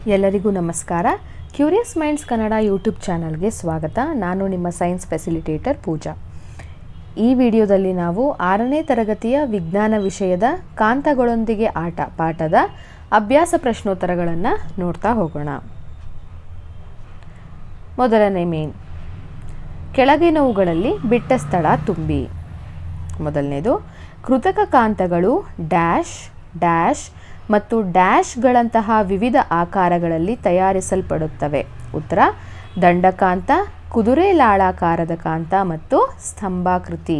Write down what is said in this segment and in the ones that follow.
ಎಲ್ಲರಿಗೂ ನಮಸ್ಕಾರ. Curious minds Kannada YouTube ಚಾನಲ್ಗೆ ಸ್ವಾಗತ. ನಾನು ನಿಮ್ಮ ಸೈನ್ಸ್ ಫೆಸಿಲಿಟೇಟರ್ ಪೂಜಾ. ಈ ವಿಡಿಯೋದಲ್ಲಿ ನಾವು 6ನೇ ತರಗತಿಯ ವಿಜ್ಞಾನ ವಿಷಯದ ಕಾಂತಗಳೊಂದಿಗೆ ಆಟ ಪಾಠದ ಅಭ್ಯಾಸ ಪ್ರಶ್ನೋತ್ತರಗಳನ್ನು ನೋಡ್ತಾ ಹೋಗೋಣ. ಮೊದಲನೇ ಮೇನ್, ಕೆಳಗಿನವುಗಳಲ್ಲಿ ಬಿಟ್ಟ ಸ್ಥಳ ತುಂಬಿ. ಮೊದಲನೇದು, ಕೃತಕ ಕಾಂತಗಳು ಡ್ಯಾಶ್ ಡ್ಯಾಶ್ ಮತ್ತು ಡ್ಯಾಶ್ಗಳಂತಹ ವಿವಿಧ ಆಕಾರಗಳಲ್ಲಿ ತಯಾರಿಸಲ್ಪಡುತ್ತವೆ. ಉತ್ತರ: ದಂಡಕಾಂತ, ಕುದುರೆಲಾಳಾಕಾರದ ಕಾಂತ ಮತ್ತು ಸ್ತಂಭಾಕೃತಿ.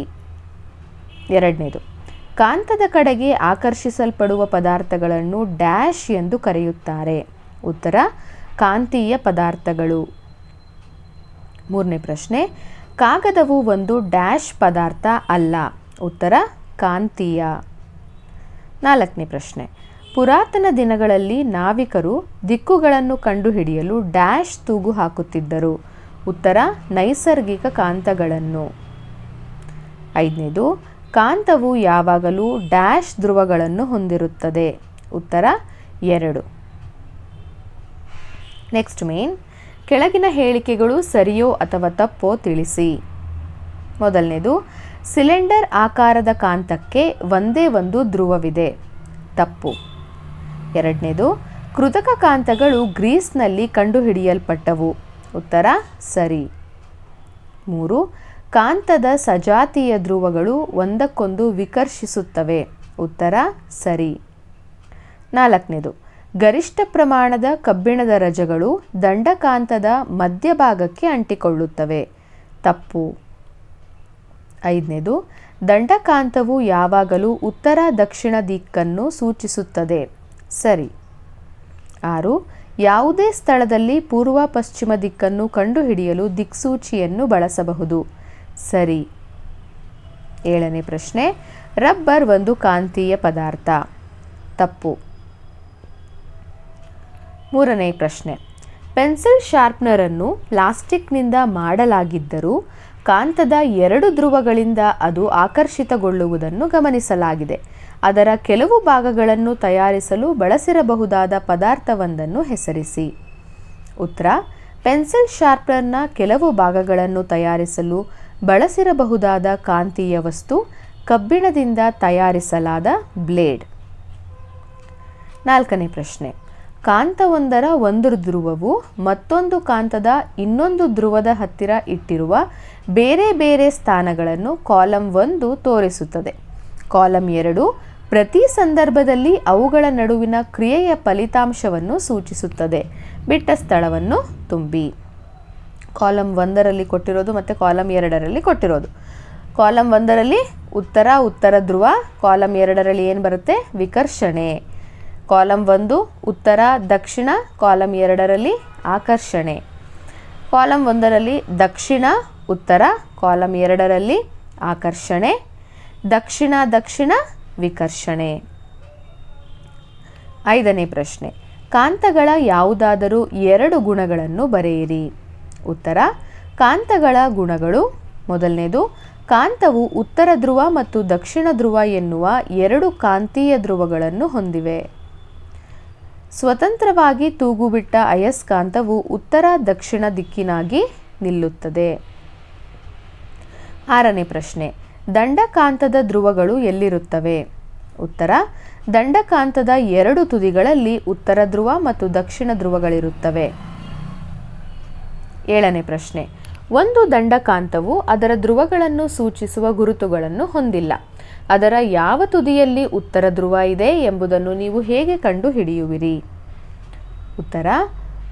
ಎರಡನೇದು, ಕಾಂತದ ಕಡೆಗೆ ಆಕರ್ಷಿಸಲ್ಪಡುವ ಪದಾರ್ಥಗಳನ್ನು ಡ್ಯಾಶ್ ಎಂದು ಕರೆಯುತ್ತಾರೆ. ಉತ್ತರ: ಕಾಂತೀಯ ಪದಾರ್ಥಗಳು. ಮೂರನೇ ಪ್ರಶ್ನೆ, ಕಾಗದವು ಒಂದು ಡ್ಯಾಶ್ ಪದಾರ್ಥ ಅಲ್ಲ. ಉತ್ತರ: ಕಾಂತೀಯ. ನಾಲ್ಕನೇ ಪ್ರಶ್ನೆ, ಪುರಾತನ ದಿನಗಳಲ್ಲಿ ನಾವಿಕರು ದಿಕ್ಕುಗಳನ್ನು ಕಂಡುಹಿಡಿಯಲು ಡ್ಯಾಶ್ ತೂಗು ಹಾಕುತ್ತಿದ್ದರು. ಉತ್ತರ: ನೈಸರ್ಗಿಕ ಕಾಂತಗಳನ್ನು. ಐದನೇದು, ಕಾಂತವು ಯಾವಾಗಲೂ ಡ್ಯಾಶ್ ಧ್ರುವಗಳನ್ನು ಹೊಂದಿರುತ್ತದೆ. ಉತ್ತರ: 2. ನೆಕ್ಸ್ಟ್ ಮೇನ್, ಕೆಳಗಿನ ಹೇಳಿಕೆಗಳು ಸರಿಯೋ ಅಥವಾ ತಪ್ಪೋ ತಿಳಿಸಿ. ಮೊದಲನೇದು, ಸಿಲಿಂಡರ್ ಆಕಾರದ ಕಾಂತಕ್ಕೆ ಒಂದೇ ಒಂದು ಧ್ರುವವಿದೆ. ತಪ್ಪು. ಎರಡನೇದು, ಕೃತಕ ಕಾಂತಗಳು ಗ್ರೀಸ್ನಲ್ಲಿ ಕಂಡುಹಿಡಿಯಲ್ಪಟ್ಟವು. ಉತ್ತರ: ಸರಿ. 3, ಕಾಂತದ ಸಜಾತೀಯ ಧ್ರುವಗಳು ಒಂದಕ್ಕೊಂದು ವಿಕರ್ಷಿಸುತ್ತವೆ. ಉತ್ತರ: ಸರಿ. 4ನೇದು, ಗರಿಷ್ಠ ಪ್ರಮಾಣದ ಕಬ್ಬಿಣದ ರಜಗಳು ದಂಡಕಾಂತದ ಮಧ್ಯಭಾಗಕ್ಕೆ ಅಂಟಿಕೊಳ್ಳುತ್ತವೆ. ತಪ್ಪು. 5ನೇದು, ದಂಡಕಾಂತವು ಯಾವಾಗಲೂ ಉತ್ತರ ದಕ್ಷಿಣ ದಿಕ್ಕನ್ನು ಸೂಚಿಸುತ್ತದೆ. ಸರಿ. 6, ಯಾವುದೇ ಸ್ಥಳದಲ್ಲಿ ಪೂರ್ವ ಪಶ್ಚಿಮ ದಿಕ್ಕನ್ನು ಕಂಡುಹಿಡಿಯಲು ದಿಕ್ಸೂಚಿಯನ್ನು ಬಳಸಬಹುದು. ಸರಿ. 7ನೇ ಪ್ರಶ್ನೆ, ರಬ್ಬರ್ ಒಂದು ಕಾಂತೀಯ ಪದಾರ್ಥ. ತಪ್ಪು. 3ನೇ ಪ್ರಶ್ನೆ, ಪೆನ್ಸಿಲ್ ಶಾರ್ಪ್ನರ್ ಅನ್ನು ಪ್ಲಾಸ್ಟಿಕ್ನಿಂದ ಮಾಡಲಾಗಿದ್ದರೂ ಕಾಂತದ 2 ಧ್ರುವಗಳಿಂದ ಅದು ಆಕರ್ಷಿತಗೊಳ್ಳುವುದನ್ನು ಗಮನಿಸಲಾಗಿದೆ. ಅದರ ಕೆಲವು ಭಾಗಗಳನ್ನು ತಯಾರಿಸಲು ಬಳಸಿರಬಹುದಾದ ಪದಾರ್ಥವೊಂದನ್ನು ಹೆಸರಿಸಿ. ಉತ್ತರ: ಪೆನ್ಸಿಲ್ ಶಾರ್ಪ್ನರ್ನ ಕೆಲವು ಭಾಗಗಳನ್ನು ತಯಾರಿಸಲು ಬಳಸಿರಬಹುದಾದ ಕಾಂತೀಯ ವಸ್ತು ಕಬ್ಬಿಣದಿಂದ ತಯಾರಿಸಲಾದ ಬ್ಲೇಡ್. 4ನೇ ಪ್ರಶ್ನೆ, ಕಾಂತವೊಂದರ ಒಂದು ಧ್ರುವವು ಮತ್ತೊಂದು ಕಾಂತದ ಇನ್ನೊಂದು ಧ್ರುವದ ಹತ್ತಿರ ಇಟ್ಟಿರುವ ಬೇರೆ ಬೇರೆ ಸ್ಥಾನಗಳನ್ನು ಕಾಲಮ್ 1 ತೋರಿಸುತ್ತದೆ. ಕಾಲಮ್ 2 ಪ್ರತಿ ಸಂದರ್ಭದಲ್ಲಿ ಅವುಗಳ ನಡುವಿನ ಕ್ರಿಯೆಯ ಫಲಿತಾಂಶವನ್ನು ಸೂಚಿಸುತ್ತದೆ. ಬಿಟ್ಟ ಸ್ಥಳವನ್ನು ತುಂಬಿ. ಕಾಲಮ್ 1ರಲ್ಲಿ ಕೊಟ್ಟಿರೋದು ಮತ್ತು ಕಾಲಮ್ 2ರಲ್ಲಿ ಕೊಟ್ಟಿರೋದು. ಕಾಲಮ್ 1ರಲ್ಲಿ ಉತ್ತರ ಧ್ರುವ, ಕಾಲಮ್ 2ರಲ್ಲಿ ಏನು ಬರುತ್ತೆ? ವಿಕರ್ಷಣೆ. ಕಾಲಮ್ 1 ಉತ್ತರ ದಕ್ಷಿಣ, ಕಾಲಮ್ 2ರಲ್ಲಿ ಆಕರ್ಷಣೆ. ಕಾಲಮ್ 1ರಲ್ಲಿ ದಕ್ಷಿಣ ಉತ್ತರ, ಕಾಲಮ್ 2ರಲ್ಲಿ ಆಕರ್ಷಣೆ. ದಕ್ಷಿಣ ದಕ್ಷಿಣ ವಿಕರ್ಷಣೆ. 5ನೇ ಪ್ರಶ್ನೆ, ಕಾಂತಗಳ ಯಾವುದಾದರೂ 2 ಗುಣಗಳನ್ನು ಬರೆಯಿರಿ. ಉತ್ತರ: ಕಾಂತಗಳ ಗುಣಗಳು. ಮೊದಲನೇದು, ಕಾಂತವು ಉತ್ತರ ಧ್ರುವ ಮತ್ತು ದಕ್ಷಿಣ ಧ್ರುವ ಎನ್ನುವ 2 ಕಾಂತೀಯ ಧ್ರುವಗಳನ್ನು ಹೊಂದಿವೆ. ಸ್ವತಂತ್ರವಾಗಿ ತೂಗುಬಿಟ್ಟ ಅಯಸ್ಕಾಂತವು ಉತ್ತರ ದಕ್ಷಿಣ ದಿಕ್ಕಿನಾಗಿ ನಿಲ್ಲುತ್ತದೆ. 6ನೇ ಪ್ರಶ್ನೆ, ದಂಡಕಾಂತದ ಧ್ರುವಗಳು ಎಲ್ಲಿರುತ್ತವೆ? ಉತ್ತರ: ದಂಡಕಾಂತದ 2 ತುದಿಗಳಲ್ಲಿ ಉತ್ತರ ಧ್ರುವ ಮತ್ತು ದಕ್ಷಿಣ ಧ್ರುವಗಳಿರುತ್ತವೆ. 7ನೇ ಪ್ರಶ್ನೆ, ಒಂದು ದಂಡಕಾಂತವು ಅದರ ಧ್ರುವಗಳನ್ನು ಸೂಚಿಸುವ ಗುರುತುಗಳನ್ನು ಹೊಂದಿಲ್ಲ. ಅದರ ಯಾವ ತುದಿಯಲ್ಲಿ ಉತ್ತರ ಧ್ರುವ ಇದೆ ಎಂಬುದನ್ನು ನೀವು ಹೇಗೆ ಕಂಡುಹಿಡಿಯುವಿರಿ? ಉತ್ತರ: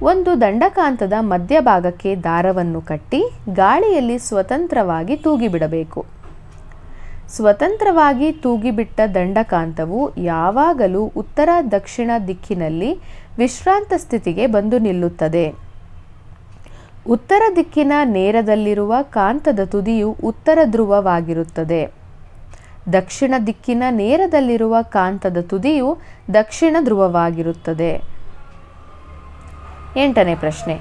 ಒಂದು ದಂಡಕಾಂತದ ಮಧ್ಯಭಾಗಕ್ಕೆ ದಾರವನ್ನು ಕಟ್ಟಿ ಗಾಳಿಯಲ್ಲಿ ಸ್ವತಂತ್ರವಾಗಿ ತೂಗಿಬಿಡಬೇಕು. ಸ್ವತಂತ್ರವಾಗಿ ತೂಗಿಬಿಟ್ಟ ದಂಡಕಾಂತವು ಯಾವಾಗಲೂ ಉತ್ತರ ದಕ್ಷಿಣ ದಿಕ್ಕಿನಲ್ಲಿ ವಿಶ್ರಾಂತ ಸ್ಥಿತಿಗೆ ಬಂದು ನಿಲ್ಲುತ್ತದೆ. ಉತ್ತರ ದಿಕ್ಕಿನ ನೇರದಲ್ಲಿರುವ ಕಾಂತದ ತುದಿಯು ಉತ್ತರ ಧ್ರುವವಾಗಿರುತ್ತದೆ. ದಕ್ಷಿಣ ದಿಕ್ಕಿನ ನೇರದಲ್ಲಿರುವ ಕಾಂತದ ತುದಿಯು ದಕ್ಷಿಣ ಧ್ರುವವಾಗಿರುತ್ತದೆ. 8ನೇ ಪ್ರಶ್ನೆ,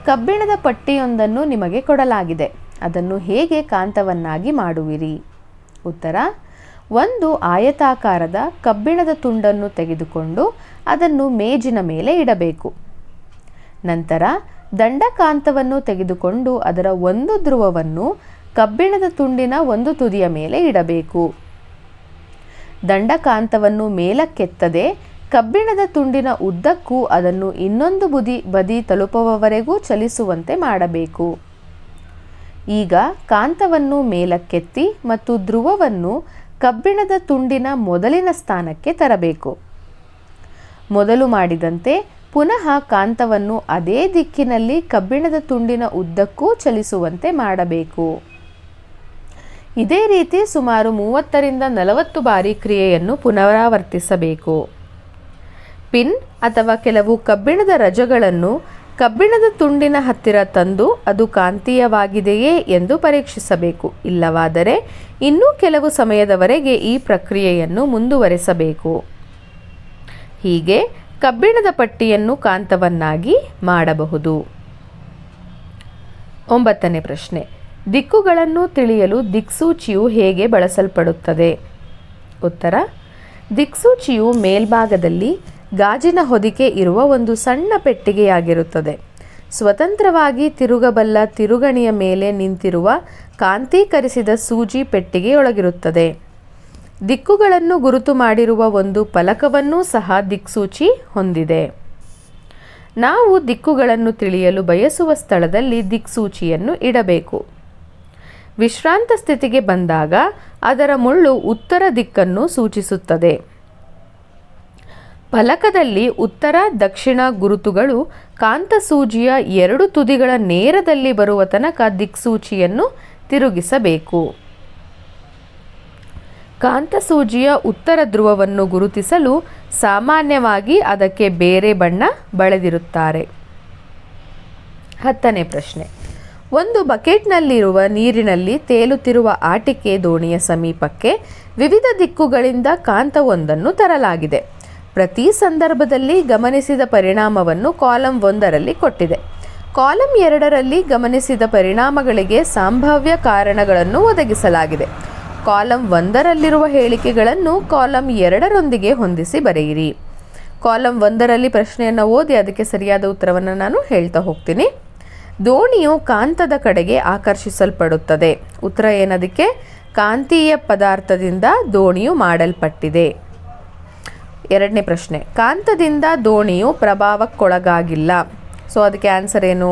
ಕಬ್ಬಿಣದ ಪಟ್ಟಿಯೊಂದನ್ನು ನಿಮಗೆ ಕೊಡಲಾಗಿದೆ. ಅದನ್ನು ಹೇಗೆ ಕಾಂತವನ್ನಾಗಿ ಮಾಡುವಿರಿ? ಉತ್ತರ: ಒಂದು ಆಯತಾಕಾರದ ಕಬ್ಬಿಣದ ತುಂಡನ್ನು ತೆಗೆದುಕೊಂಡು ಅದನ್ನು ಮೇಜಿನ ಮೇಲೆ ಇಡಬೇಕು. ನಂತರ ದಂಡಕಾಂತವನ್ನು ತೆಗೆದುಕೊಂಡು ಅದರ ಒಂದು ಧ್ರುವವನ್ನು ಕಬ್ಬಿಣದ ತುಂಡಿನ ಒಂದು ತುದಿಯ ಮೇಲೆ ಇಡಬೇಕು. ದಂಡಕಾಂತವನ್ನು ಮೇಲಕ್ಕೆತ್ತದೆ ಕಬ್ಬಿಣದ ತುಂಡಿನ ಉದ್ದಕ್ಕೂ ಅದನ್ನು ಇನ್ನೊಂದು ಬದಿ ತಲುಪುವವರೆಗೂ ಚಲಿಸುವಂತೆ ಮಾಡಬೇಕು. ಈಗ ಕಾಂತವನ್ನು ಮೇಲಕ್ಕೆತ್ತಿ ಮತ್ತು ಧ್ರುವವನ್ನು ಕಬ್ಬಿಣದ ತುಂಡಿನ ಮೊದಲಿನ ಸ್ಥಾನಕ್ಕೆ ತರಬೇಕು. ಮೊದಲು ಮಾಡಿದಂತೆ ಪುನಃ ಕಾಂತವನ್ನು ಅದೇ ದಿಕ್ಕಿನಲ್ಲಿ ಕಬ್ಬಿಣದ ತುಂಡಿನ ಉದ್ದಕ್ಕೂ ಚಲಿಸುವಂತೆ ಮಾಡಬೇಕು. ಇದೇ ರೀತಿ ಸುಮಾರು 30 ರಿಂದ 40 ಬಾರಿ ಕ್ರಿಯೆಯನ್ನು ಪುನರಾವರ್ತಿಸಬೇಕು. ಪಿನ್ ಅಥವಾ ಕೆಲವು ಕಬ್ಬಿಣದ ರಜಗಳನ್ನು ಕಬ್ಬಿಣದ ತುಂಡಿನ ಹತ್ತಿರ ತಂದು ಅದು ಕಾಂತೀಯವಾಗಿದೆಯೇ ಎಂದು ಪರೀಕ್ಷಿಸಬೇಕು. ಇಲ್ಲವಾದರೆ ಇನ್ನೂ ಕೆಲವು ಸಮಯದವರೆಗೆ ಈ ಪ್ರಕ್ರಿಯೆಯನ್ನು ಮುಂದುವರೆಸಬೇಕು. ಹೀಗೆ ಕಬ್ಬಿಣದ ಪಟ್ಟಿಯನ್ನು ಕಾಂತವನ್ನಾಗಿ ಮಾಡಬಹುದು. 9ನೇ ಪ್ರಶ್ನೆ. ದಿಕ್ಕುಗಳನ್ನು ತಿಳಿಯಲು ದಿಕ್ಸೂಚಿಯು ಹೇಗೆ ಬಳಸಲ್ಪಡುತ್ತದೆ? ಉತ್ತರ: ದಿಕ್ಸೂಚಿಯು ಮೇಲ್ಭಾಗದಲ್ಲಿ ಗಾಜಿನ ಹೊದಿಕೆ ಇರುವ ಒಂದು ಸಣ್ಣ ಪೆಟ್ಟಿಗೆಯಾಗಿರುತ್ತದೆ. ಸ್ವತಂತ್ರವಾಗಿ ತಿರುಗಬಲ್ಲ ತಿರುಗಣಿಯ ಮೇಲೆ ನಿಂತಿರುವ ಕಾಂತೀಕರಿಸಿದ ಸೂಜಿ ಪೆಟ್ಟಿಗೆಯೊಳಗಿರುತ್ತದೆ. ದಿಕ್ಕುಗಳನ್ನು ಗುರುತು ಮಾಡಿರುವ ಒಂದು ಫಲಕವನ್ನೂ ಸಹ ದಿಕ್ಸೂಚಿ ಹೊಂದಿದೆ. ನಾವು ದಿಕ್ಕುಗಳನ್ನು ತಿಳಿಯಲು ಬಯಸುವ ಸ್ಥಳದಲ್ಲಿ ದಿಕ್ಸೂಚಿಯನ್ನು ಇಡಬೇಕು. ವಿಶ್ರಾಂತ ಸ್ಥಿತಿಗೆ ಬಂದಾಗ ಅದರ ಮುಳ್ಳು ಉತ್ತರ ದಿಕ್ಕನ್ನು ಸೂಚಿಸುತ್ತದೆ. ಫಲಕದಲ್ಲಿ ಉತ್ತರ ದಕ್ಷಿಣ ಗುರುತುಗಳು ಕಾಂತಸೂಜಿಯ 2 ತುದಿಗಳ ನೇರದಲ್ಲಿ ಬರುವ ತನಕ ದಿಕ್ಸೂಚಿಯನ್ನು ತಿರುಗಿಸಬೇಕು. ಕಾಂತಸೂಜಿಯ ಉತ್ತರ ಧ್ರುವವನ್ನು ಗುರುತಿಸಲು ಸಾಮಾನ್ಯವಾಗಿ ಅದಕ್ಕೆ ಬೇರೆ ಬಣ್ಣ ಬಳೆದಿರುತ್ತಾರೆ. 10ನೇ ಪ್ರಶ್ನೆ. ಒಂದು ಬಕೆಟ್ನಲ್ಲಿರುವ ನೀರಿನಲ್ಲಿ ತೇಲುತ್ತಿರುವ ಆಟಿಕೆ ದೋಣಿಯ ಸಮೀಪಕ್ಕೆ ವಿವಿಧ ದಿಕ್ಕುಗಳಿಂದ ಕಾಂತವೊಂದನ್ನು ತರಲಾಗಿದೆ. ಪ್ರತಿ ಸಂದರ್ಭದಲ್ಲಿ ಗಮನಿಸಿದ ಪರಿಣಾಮವನ್ನು ಕಾಲಮ್ 1ರಲ್ಲಿ ಕೊಟ್ಟಿದೆ. ಕಾಲಮ್ 2ರಲ್ಲಿ ಗಮನಿಸಿದ ಪರಿಣಾಮಗಳಿಗೆ ಸಂಭಾವ್ಯ ಕಾರಣಗಳನ್ನು ಒದಗಿಸಲಾಗಿದೆ. ಕಾಲಮ್ 1ರಲ್ಲಿರುವ ಹೇಳಿಕೆಗಳನ್ನು ಕಾಲಮ್ 2ರೊಂದಿಗೆ ಹೊಂದಿಸಿ ಬರೆಯಿರಿ. ಕಾಲಮ್ 1ರಲ್ಲಿ ಪ್ರಶ್ನೆಯನ್ನು ಓದಿ ಅದಕ್ಕೆ ಸರಿಯಾದ ಉತ್ತರವನ್ನು ನಾನು ಹೇಳ್ತಾ ಹೋಗ್ತೀನಿ. ದೋಣಿಯು ಕಾಂತದ ಕಡೆಗೆ ಆಕರ್ಷಿಸಲ್ಪಡುತ್ತದೆ. ಉತ್ತರ ಏನದಕ್ಕೆ? ಕಾಂತೀಯ ಪದಾರ್ಥದಿಂದ ದೋಣಿಯು ಮಾಡಲ್ಪಟ್ಟಿದೆ. 2ನೇ ಪ್ರಶ್ನೆ. ಕಾಂತದಿಂದ ದೋಣಿಯು ಪ್ರಭಾವಕ್ಕೊಳಗಾಗಿಲ್ಲ. ಸೊ ಅದಕ್ಕೆ ಆನ್ಸರ್ ಏನು?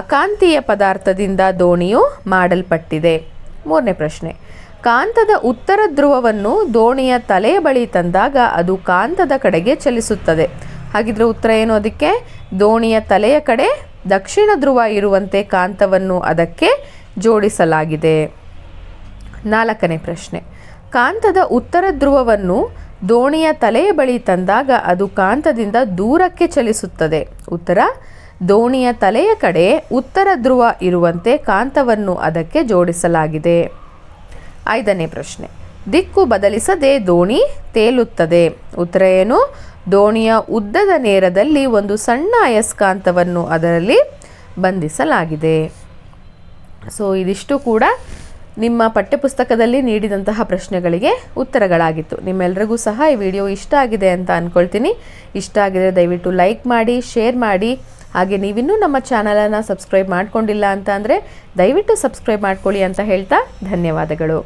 ಅಕಾಂತೀಯ ಪದಾರ್ಥದಿಂದ ದೋಣಿಯು ಮಾಡಲ್ಪಟ್ಟಿದೆ. 3ನೇ ಪ್ರಶ್ನೆ. ಕಾಂತದ ಉತ್ತರ ಧ್ರುವವನ್ನು ದೋಣಿಯ ತಲೆಯ ಬಳಿ ತಂದಾಗ ಅದು ಕಾಂತದ ಕಡೆಗೆ ಚಲಿಸುತ್ತದೆ. ಹಾಗಿದ್ರೆ ಉತ್ತರ ಏನು ಅದಕ್ಕೆ? ದೋಣಿಯ ತಲೆಯ ಕಡೆ ದಕ್ಷಿಣ ಧ್ರುವ ಇರುವಂತೆ ಕಾಂತವನ್ನು ಅದಕ್ಕೆ ಜೋಡಿಸಲಾಗಿದೆ. 4ನೇ ಪ್ರಶ್ನೆ. ಕಾಂತದ ಉತ್ತರ ಧ್ರುವವನ್ನು ದೋಣಿಯ ತಲೆಯ ಬಳಿ ತಂದಾಗ ಅದು ಕಾಂತದಿಂದ ದೂರಕ್ಕೆ ಚಲಿಸುತ್ತದೆ. ಉತ್ತರ: ದೋಣಿಯ ತಲೆಯ ಕಡೆ ಉತ್ತರ ಧ್ರುವ ಇರುವಂತೆ ಕಾಂತವನ್ನು ಅದಕ್ಕೆ ಜೋಡಿಸಲಾಗಿದೆ. 5ನೇ ಪ್ರಶ್ನೆ. ದಿಕ್ಕು ಬದಲಿಸದೆ ದೋಣಿ ತೇಲುತ್ತದೆ. ಉತ್ತರ ಏನು? ದೋಣಿಯ ಉದ್ದದ ನೇರದಲ್ಲಿ ಒಂದು ಸಣ್ಣ ಅಯಸ್ಕಾಂತವನ್ನು ಅದರಲ್ಲಿ ಬಂಧಿಸಲಾಗಿದೆ. ಸೊ ಇದಿಷ್ಟು ಕೂಡ ನಿಮ್ಮ ಪಠ್ಯಪುಸ್ತಕದಲ್ಲಿ ನೀಡಿದಂತಹ ಪ್ರಶ್ನೆಗಳಿಗೆ ಉತ್ತರಗಳಾಗಿತ್ತು. ನಿಮ್ಮೆಲ್ಲರಿಗೂ ಸಹ ಈ ವಿಡಿಯೋ ಇಷ್ಟ ಆಗಿದೆ ಅಂತ ಅಂದ್ಕೊಳ್ತೀನಿ. ಇಷ್ಟ ಆಗಿದರೆ ದಯವಿಟ್ಟು ಲೈಕ್ ಮಾಡಿ, ಶೇರ್ ಮಾಡಿ. ಹಾಗೆ ನೀವಿನ್ನೂ ನಮ್ಮ ಚಾನಲನ್ನು ಸಬ್ಸ್ಕ್ರೈಬ್ ಮಾಡ್ಕೊಂಡಿಲ್ಲ ಅಂತ ಅಂದರೆ ದಯವಿಟ್ಟು ಸಬ್ಸ್ಕ್ರೈಬ್ ಮಾಡ್ಕೊಳ್ಳಿ ಅಂತ ಹೇಳ್ತಾ ಧನ್ಯವಾದಗಳು.